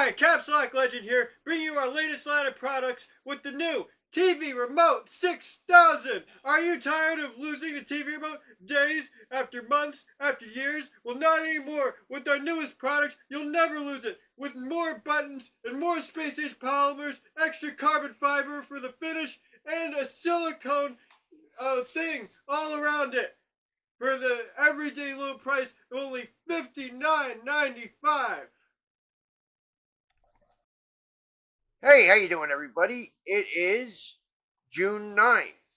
Hi, Caps Lock Legend here, bringing you our latest line of products with the new TV Remote 6000. Are you tired of losing the TV remote days after months after years? Well, not anymore. With our newest product, you'll never lose it. With more buttons and more space-age polymers, extra carbon fiber for the finish, and a silicone thing all around it. For the everyday low price of only $59.95. Hey, how you doing, everybody? It is June 9th,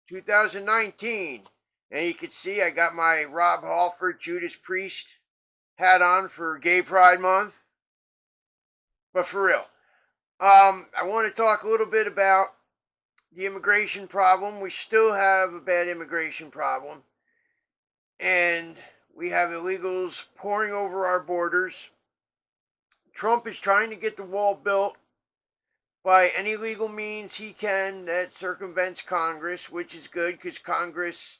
2019, and you can see I got my Rob Halford Judas Priest hat on for Gay Pride Month. But for real, I want to talk a little bit about the immigration problem. We still have a bad immigration problem, and we have illegals pouring over our borders. Trump is trying to get the wall built by any legal means he can that circumvents Congress, which is good because Congress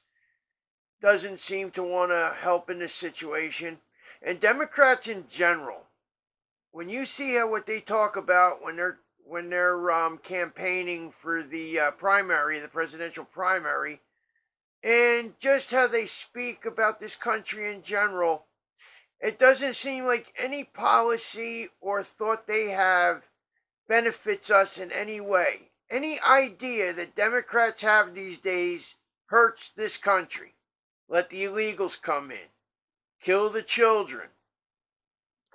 doesn't seem to want to help in this situation. And Democrats in general, when you see what they talk about when they're campaigning for the primary, the presidential primary, and just how they speak about this country in general, it doesn't seem like any policy or thought they have benefits us in any way. Any idea that Democrats have these days hurts this country. Let the illegals come in. Kill the children.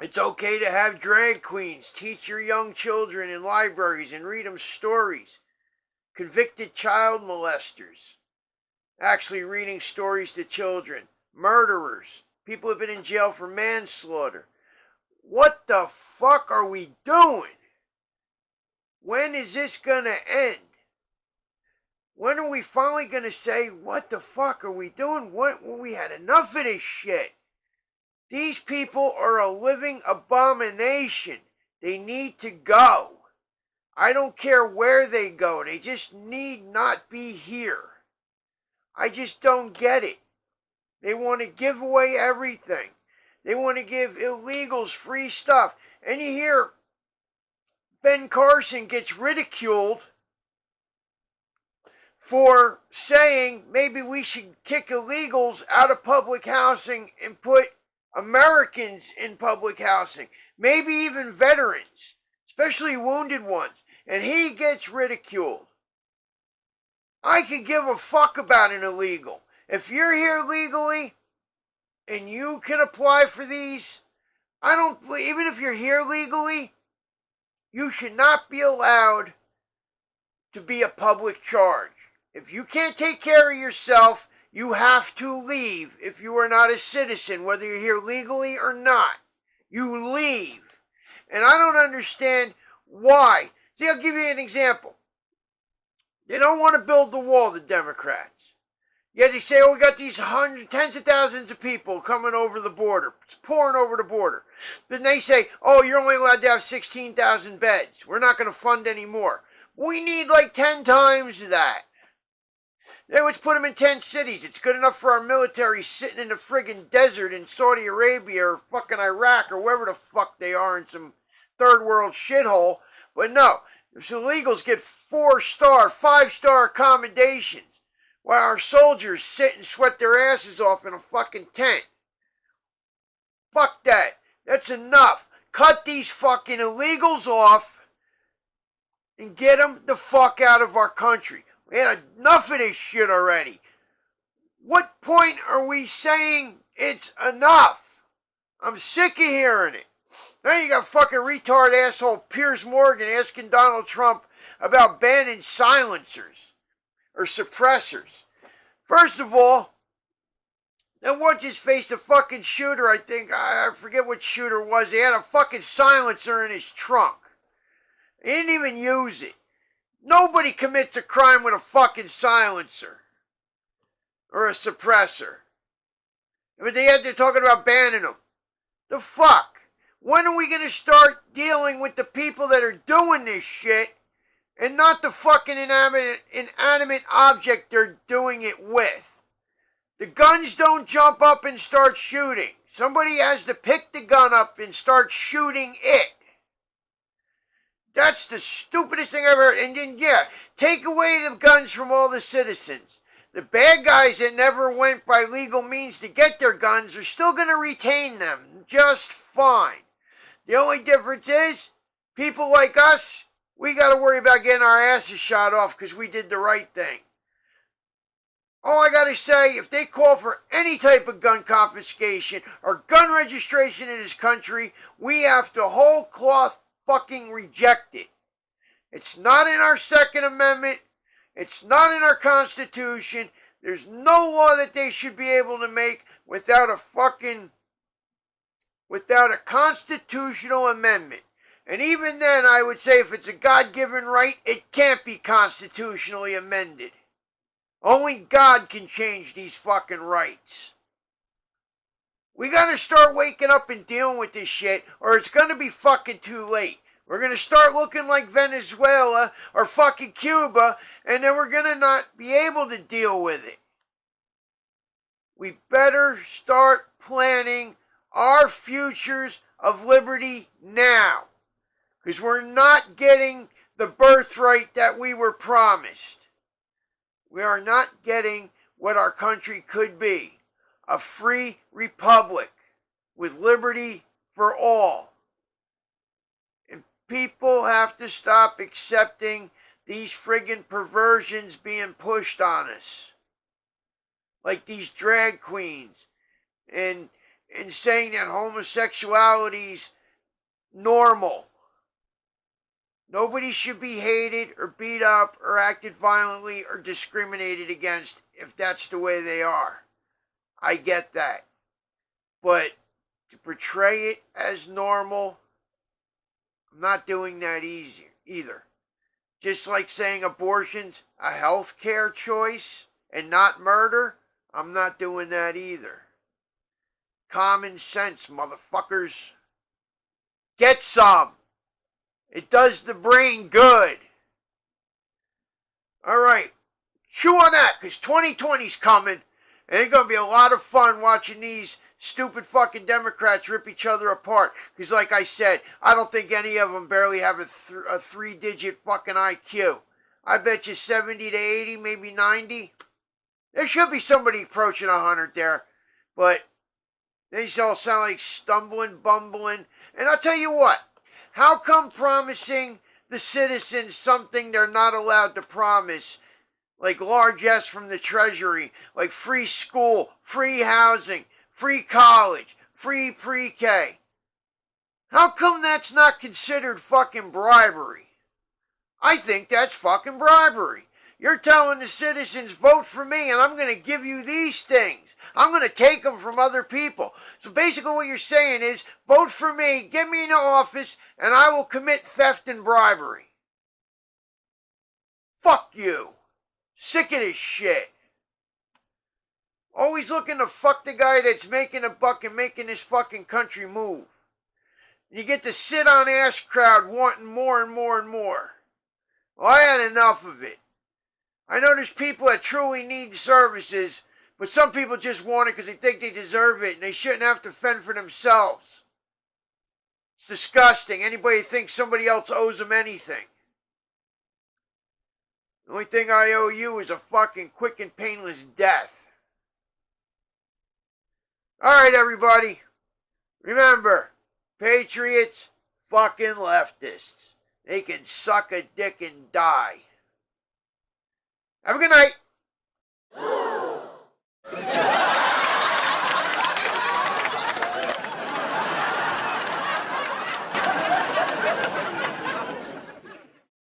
It's okay to have drag queens teach your young children in libraries and read them stories. Convicted child molesters actually reading stories to children. Murderers. People have been in jail for manslaughter. What the fuck are we doing? When is this gonna end? When are we finally gonna say, what the fuck are we doing? We had enough of this shit. These people are a living abomination. They need to go. I don't care where they go. They just need not be here. I just don't get it. They want to give away everything. They want to give illegals free stuff. And you hear Ben Carson gets ridiculed for saying maybe we should kick illegals out of public housing and put Americans in public housing, maybe even veterans, especially wounded ones, and he gets ridiculed. I could give a fuck about an illegal. If you're here legally and you can apply for these, even if you're here legally, you should not be allowed to be a public charge. If you can't take care of yourself, you have to leave if you are not a citizen, whether you're here legally or not. You leave. And I don't understand why. See, I'll give you an example. They don't want to build the wall, the Democrats. Yet they say, we got these tens of thousands of people coming over the border. It's pouring over the border. Then they say, you're only allowed to have 16,000 beds. We're not going to fund any more. We need like 10 times that. Let's put them in 10 cities. It's good enough for our military sitting in the friggin' desert in Saudi Arabia or fucking Iraq or wherever the fuck they are in some third world shithole. But no, if illegals get 4-star, 5-star accommodations, while our soldiers sit and sweat their asses off in a fucking tent. Fuck that. That's enough. Cut these fucking illegals off and get them the fuck out of our country. We had enough of this shit already. What point are we saying it's enough? I'm sick of hearing it. Now you got fucking retard asshole Piers Morgan asking Donald Trump about banning silencers or suppressors. First of all, then what's his face, the fucking shooter, I forget what shooter it was. He had a fucking silencer in his trunk. He didn't even use it. Nobody commits a crime with a fucking silencer or a suppressor. But they're talking about banning them. The fuck? When are we going to start dealing with the people that are doing this shit and not the fucking inanimate object they're doing it with? The guns don't jump up and start shooting. Somebody has to pick the gun up and start shooting it. That's the stupidest thing I've ever heard. And then, yeah, take away the guns from all the citizens. The bad guys that never went by legal means to get their guns are still going to retain them just fine. The only difference is, people like us, we got to worry about getting our asses shot off because we did the right thing. All I got to say, if they call for any type of gun confiscation or gun registration in this country, we have to whole cloth fucking reject it. It's not in our Second Amendment. It's not in our Constitution. There's no law that they should be able to make without a constitutional amendment. And even then, I would say if it's a God-given right, it can't be constitutionally amended. Only God can change these fucking rights. We gotta start waking up and dealing with this shit, or it's gonna be fucking too late. We're gonna start looking like Venezuela or fucking Cuba, and then we're gonna not be able to deal with it. We better start planning our futures of liberty now, because we're not getting the birthright that we were promised. We are not getting what our country could be, a free republic with liberty for all. And people have to stop accepting these friggin' perversions being pushed on us. Like these drag queens and saying that homosexuality's normal. Nobody should be hated or beat up or acted violently or discriminated against if that's the way they are. I get that. But to portray it as normal, I'm not doing that either. Just like saying abortion's a health care choice and not murder, I'm not doing that either. Common sense, motherfuckers. Get some. It does the brain good. Alright, chew on that, because 2020's coming, and it's going to be a lot of fun watching these stupid fucking Democrats rip each other apart. Because like I said, I don't think any of them barely have a three-digit fucking IQ. I bet you 70 to 80, maybe 90. There should be somebody approaching 100 there, but they all sound like stumbling, bumbling. And I'll tell you what, how come promising the citizens something they're not allowed to promise, like largesse from the Treasury, like free school, free housing, free college, free pre-K, how come that's not considered fucking bribery? I think that's fucking bribery. You're telling the citizens, vote for me, and I'm going to give you these things. I'm going to take them from other people. So basically what you're saying is, vote for me, get me into office, and I will commit theft and bribery. Fuck you. Sick of this shit. Always looking to fuck the guy that's making a buck and making this fucking country move. You get the sit-on-ass crowd wanting more and more and more. Well, I had enough of it. I know there's people that truly need services, but some people just want it because they think they deserve it and they shouldn't have to fend for themselves. It's disgusting. Anybody thinks somebody else owes them anything. The only thing I owe you is a fucking quick and painless death. Alright, everybody. Remember, patriots, fucking leftists. They can suck a dick and die. Have a good night.